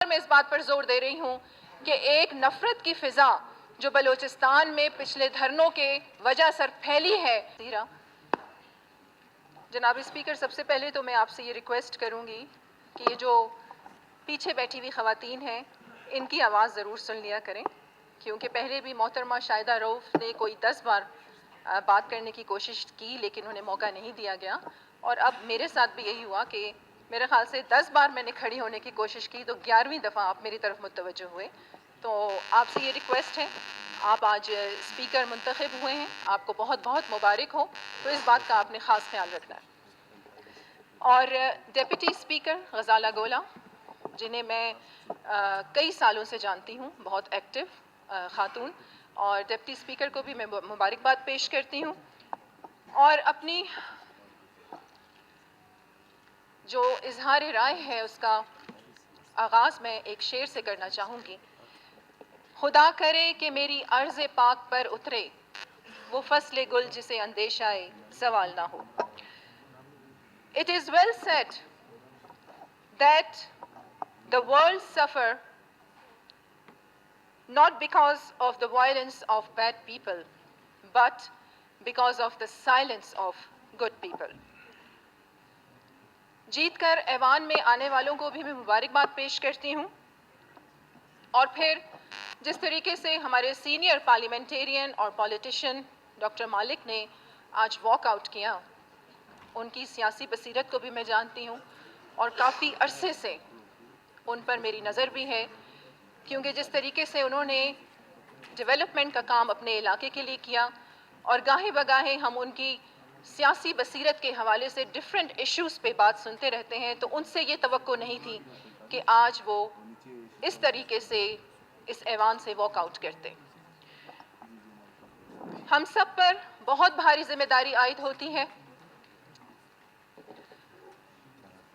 میں اس بات پر زور دے رہی ہوں کہ ایک نفرت کی فضا جو بلوچستان میں پچھلے دھرنوں کے وجہ سے پھیلی ہے. جناب اسپیکر، سب سے پہلے تو میں آپ سے یہ ریکویسٹ کروں گی کہ یہ جو پیچھے بیٹھی ہوئی خواتین ہیں ان کی آواز ضرور سن لیا کریں، کیونکہ پہلے بھی محترمہ شاہدہ رؤف نے کوئی 10 بار بات کرنے کی کوشش کی لیکن انہیں موقع نہیں دیا گیا، اور اب میرے ساتھ بھی یہی ہوا کہ میرے خیال سے 10 بار میں نے کھڑی ہونے کی کوشش کی تو 11ویں دفعہ آپ میری طرف متوجہ ہوئے. تو آپ سے یہ ریکویسٹ ہے، آپ آج اسپیکر منتخب ہوئے ہیں، آپ کو بہت بہت مبارک ہو، تو اس بات کا آپ نے خاص خیال رکھنا ہے. اور ڈیپٹی اسپیکر غزالہ گولا، جنہیں میں کئی سالوں سے جانتی ہوں، بہت ایکٹیو خاتون، اور ڈپٹی اسپیکر کو بھی میں مبارکباد پیش کرتی ہوں. اور اپنی جو اظہار رائے ہے اس کا آغاز میں ایک شعر سے کرنا چاہوں گی. خدا کرے کہ میری عرض پاک پر اترے وہ فصل گل جسے اندیشہ زوال نہ ہو. It is well said that the world suffer not because of the violence of bad people, but because of the silence of good people. جیت کر ایوان میں آنے والوں کو بھی میں مبارکباد پیش کرتی ہوں. اور پھر جس طریقے سے ہمارے سینئر پارلیمنٹیرین اور پولیٹیشین ڈاکٹر مالک نے آج واک آؤٹ کیا، ان کی سیاسی بصیرت کو بھی میں جانتی ہوں اور کافی عرصے سے ان پر میری نظر بھی ہے، کیونکہ جس طریقے سے انہوں نے ڈیولپمنٹ کا کام اپنے علاقے کے لیے کیا اور گاہے بگاہے ہم ان کی سیاسی بصیرت کے حوالے سے ڈیفرنٹ ایشوز پہ بات سنتے رہتے ہیں، تو ان سے یہ توقع نہیں تھی کہ آج وہ اس طریقے سے اس ایوان سے واک آؤٹ کرتے. ہم سب پر بہت بھاری ذمہ داری عائد ہوتی ہے.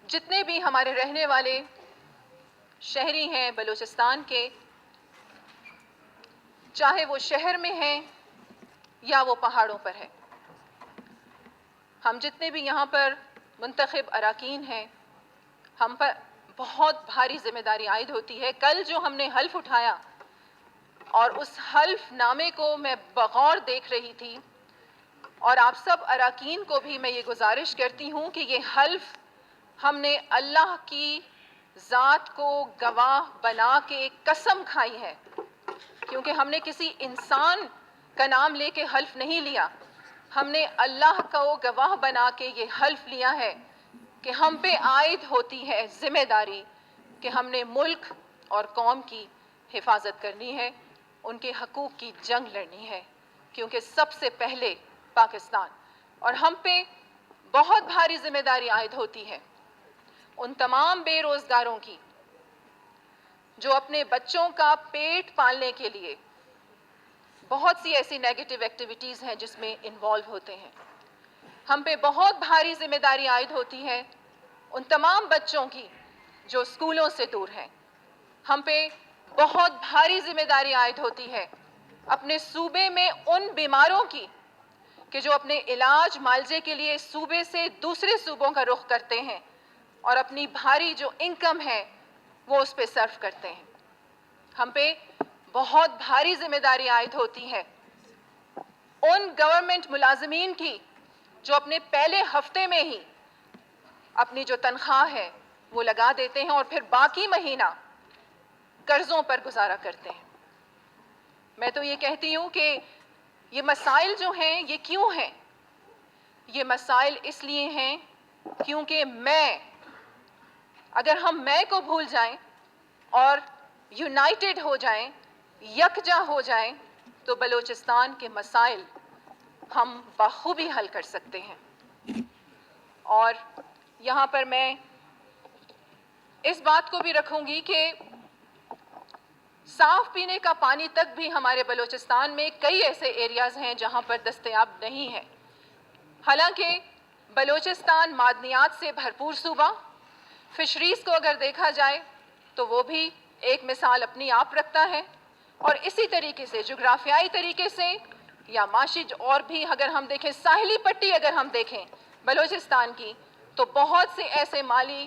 جتنے بھی ہمارے رہنے والے شہری ہیں بلوچستان کے، چاہے وہ شہر میں ہیں یا وہ پہاڑوں پر ہے، ہم جتنے بھی یہاں پر منتخب اراکین ہیں، ہم پر بہت بھاری ذمہ داری عائد ہوتی ہے. کل جو ہم نے حلف اٹھایا اور اس حلف نامے کو میں بغور دیکھ رہی تھی، اور آپ سب اراکین کو بھی میں یہ گزارش کرتی ہوں کہ یہ حلف ہم نے اللہ کی ذات کو گواہ بنا کے قسم کھائی ہے، کیونکہ ہم نے کسی انسان کا نام لے کے حلف نہیں لیا، ہم نے اللہ کو گواہ بنا کے یہ حلف لیا ہے کہ ہم پہ عائد ہوتی ہے ذمہ داری کہ ہم نے ملک اور قوم کی حفاظت کرنی ہے، ان کے حقوق کی جنگ لڑنی ہے، کیونکہ سب سے پہلے پاکستان. اور ہم پہ بہت بھاری ذمہ داری عائد ہوتی ہے ان تمام بے روزگاروں کی جو اپنے بچوں کا پیٹ پالنے کے لیے بہت سی ایسی نیگیٹو ایکٹیویٹیز ہیں جس میں انوالو ہوتے ہیں. ہم پہ بہت بھاری ذمہ داری عائد ہوتی ہے ان تمام بچوں کی جو اسکولوں سے دور ہیں. ہم پہ بہت بھاری ذمہ داری عائد ہوتی ہے اپنے صوبے میں ان بیماروں کی کہ جو اپنے علاج معالجے کے لیے صوبے سے دوسرے صوبوں کا رخ کرتے ہیں اور اپنی بھاری جو انکم ہے وہ اس پہ صرف کرتے ہیں. ہم پہ بہت بھاری ذمہ داری عائد ہوتی ہے ان گورنمنٹ ملازمین کی جو اپنے پہلے ہفتے میں ہی اپنی جو تنخواہ ہے وہ لگا دیتے ہیں اور پھر باقی مہینہ قرضوں پر گزارا کرتے ہیں. میں تو یہ کہتی ہوں کہ یہ مسائل جو ہیں یہ کیوں ہیں؟ یہ مسائل اس لیے ہیں کیونکہ اگر ہم میں کو بھول جائیں اور یونائٹڈ ہو جائیں، یکجا ہو جائیں، تو بلوچستان کے مسائل ہم بخوبی حل کر سکتے ہیں. اور یہاں پر میں اس بات کو بھی رکھوں گی کہ صاف پینے کا پانی تک بھی ہمارے بلوچستان میں کئی ایسے ایریاز ہیں جہاں پر دستیاب نہیں ہے. حالانکہ بلوچستان معدنیات سے بھرپور صوبہ، فشریز کو اگر دیکھا جائے تو وہ بھی ایک مثال اپنی آپ رکھتا ہے، اور اسی طریقے سے جغرافیائی طریقے سے یا معاشی اور بھی اگر ہم دیکھیں ساحلی پٹی اگر ہم دیکھیں بلوچستان کی تو بہت سے ایسے مالی